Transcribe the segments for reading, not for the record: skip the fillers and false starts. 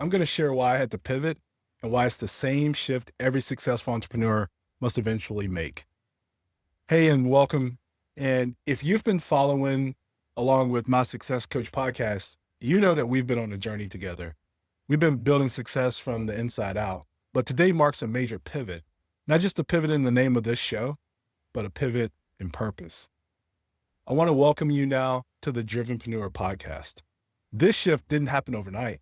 I'm going to share why I had to pivot and why it's the same shift every successful entrepreneur must eventually make. Hey, and welcome. And if you've been following along with my Success Coach podcast, you know that we've been on a journey together. We've been building success from the inside out, but today marks a major pivot, not just a pivot in the name of this show, but a pivot in purpose. I want to welcome you now to the Drivenpreneur podcast. This shift didn't happen overnight.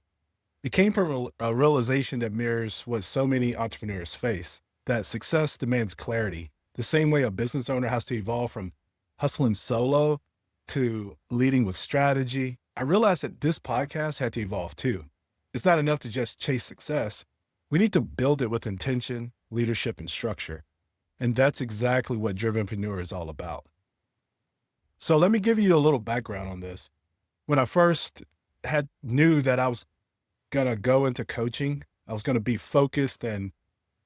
It came from a realization that mirrors what so many entrepreneurs face, that success demands clarity, the same way a business owner has to evolve from hustling solo to leading with strategy. I realized that this podcast had to evolve too. It's not enough to just chase success. We need to build it with intention, leadership, and structure. And that's exactly what Drivenpreneur is all about. So let me give you a little background on this. When I first knew that I was gonna go into coaching, I was gonna be focused, and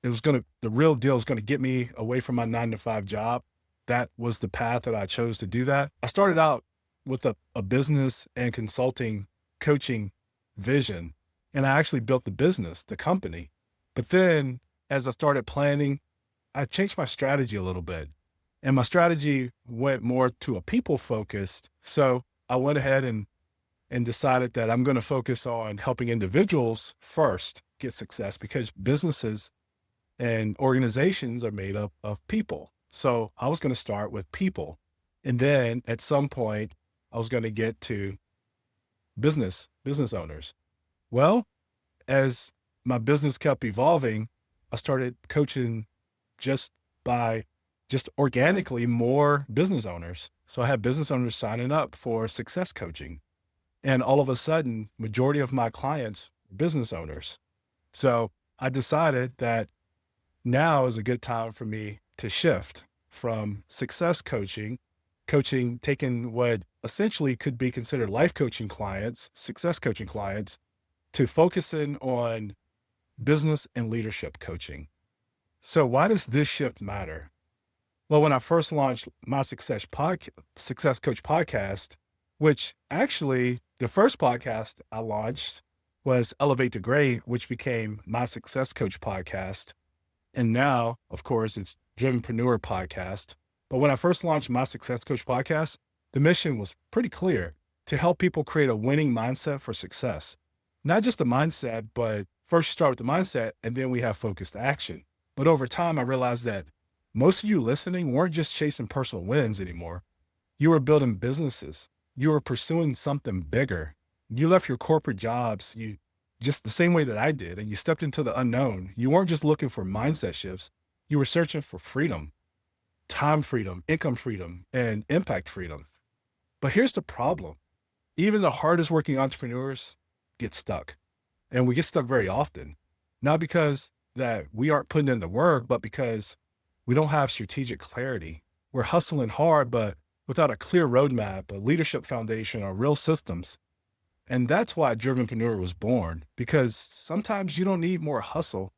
the real deal is gonna get me away from my 9-to-5 job. That was the path that I chose to do that. I started out with a business and consulting coaching vision, and I actually built the business, the company. But then as I started planning, I changed my strategy a little bit, and my strategy went more to a people focused. So I went ahead and decided that I'm going to focus on helping individuals first get success, because businesses and organizations are made up of people. So I was going to start with people. And then at some point I was going to get to business owners. Well, as my business kept evolving, I started coaching just organically more business owners. So I had business owners signing up for success coaching. And all of a sudden, majority of my clients were business owners. So I decided that now is a good time for me to shift from success coaching, taking what essentially could be considered life coaching clients, success coaching clients, to focusing on business and leadership coaching. So why does this shift matter? Well, when I first launched my Success Coach podcast, which actually the first podcast I launched was Elevate to Great, which became my Success Coach podcast. And now, of course, it's Drivenpreneur podcast. But when I first launched my Success Coach podcast, the mission was pretty clear: to help people create a winning mindset for success. Not just a mindset, but first start with the mindset, and then we have focused action. But over time, I realized that most of you listening weren't just chasing personal wins anymore. You were building businesses. You were pursuing something bigger. You left your corporate jobs, just the same way that I did, and you stepped into the unknown. You weren't just looking for mindset shifts. You were searching for freedom, time freedom, income freedom, and impact freedom. But here's the problem. Even the hardest working entrepreneurs get stuck, and we get stuck very often, not because that we aren't putting in the work, but because we don't have strategic clarity. We're hustling hard, but without a clear roadmap, a leadership foundation, or real systems. And that's why Drivenpreneur was born, because sometimes you don't need more hustle.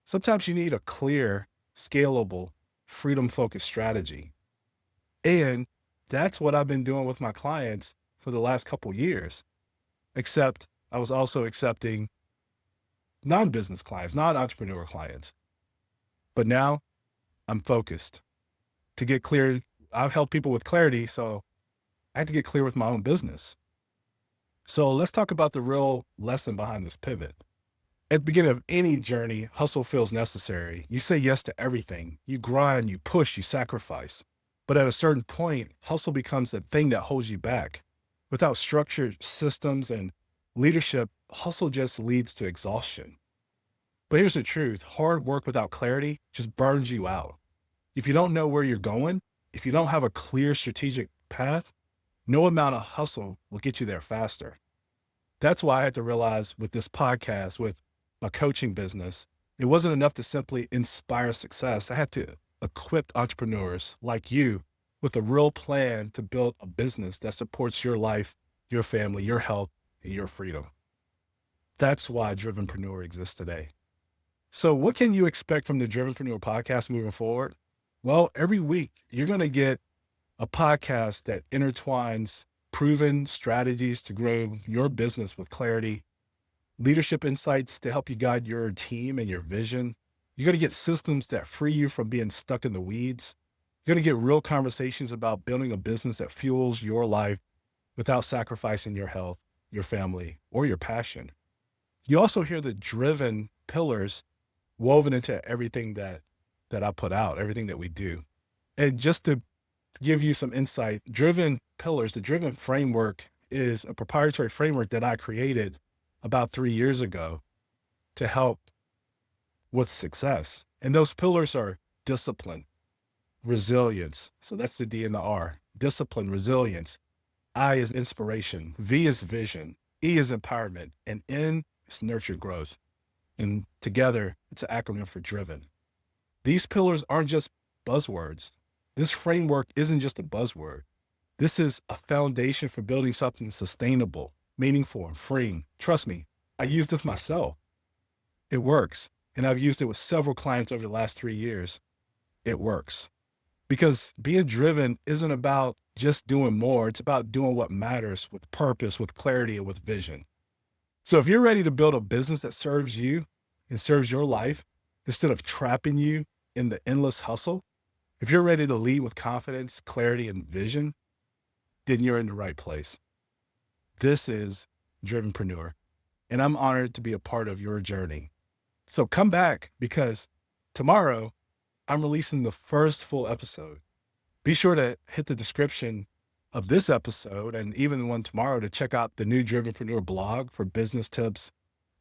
Sometimes you need a clear, scalable, freedom-focused strategy. And that's what I've been doing with my clients for the last couple years, except I was also accepting non-business clients, non-entrepreneur clients. But now I'm focused to get clear. I've helped people with clarity, so I had to get clear with my own business. So let's talk about the real lesson behind this pivot. At the beginning of any journey, hustle feels necessary. You say yes to everything. You grind, you push, you sacrifice. But at a certain point, hustle becomes the thing that holds you back. Without structured systems and leadership, hustle just leads to exhaustion. But here's the truth: hard work without clarity just burns you out. If you don't know where you're going, if you don't have a clear strategic path, no amount of hustle will get you there faster. That's why I had to realize with this podcast, with my coaching business, it wasn't enough to simply inspire success. I had to equip entrepreneurs like you with a real plan to build a business that supports your life, your family, your health, and your freedom. That's why Drivenpreneur exists today. So what can you expect from the Drivenpreneur podcast moving forward? Well, every week you're going to get a podcast that intertwines proven strategies to grow your business with clarity, leadership insights to help you guide your team and your vision. You're going to get systems that free you from being stuck in the weeds. You're going to get real conversations about building a business that fuels your life without sacrificing your health, your family, or your passion. You also hear the driven pillars woven into everything that I put out, everything that we do. And just to give you some insight, driven pillars, the driven framework is a proprietary framework that I created about 3 years ago to help with success. And those pillars are discipline, resilience. So that's the D and the R. Discipline, resilience. I is inspiration. V is vision. E is empowerment. And N is nurture growth. And together, it's an acronym for driven. These pillars aren't just buzzwords. This framework isn't just a buzzword. This is a foundation for building something sustainable, meaningful, and freeing. Trust me, I use this myself. It works. And I've used it with several clients over the last 3 years. It works. Because being driven isn't about just doing more. It's about doing what matters with purpose, with clarity, and with vision. So if you're ready to build a business that serves you and serves your life instead of trapping you in the endless hustle, if you're ready to lead with confidence, clarity, and vision, then you're in the right place. This is Drivenpreneur, and I'm honored to be a part of your journey. So come back, because tomorrow I'm releasing the first full episode. Be sure to hit the description of this episode and even the one tomorrow to check out the new Drivenpreneur blog for business tips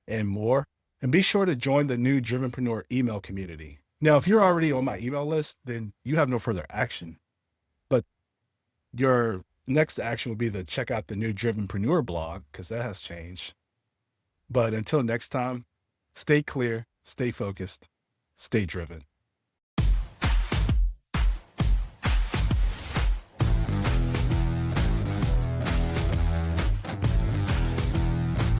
and more. And be sure to join the new Drivenpreneur email community. Now, if you're already on my email list, then you have no further action. But your next action would be to check out the new Drivenpreneur blog, because that has changed. But until next time, stay clear, stay focused, stay driven.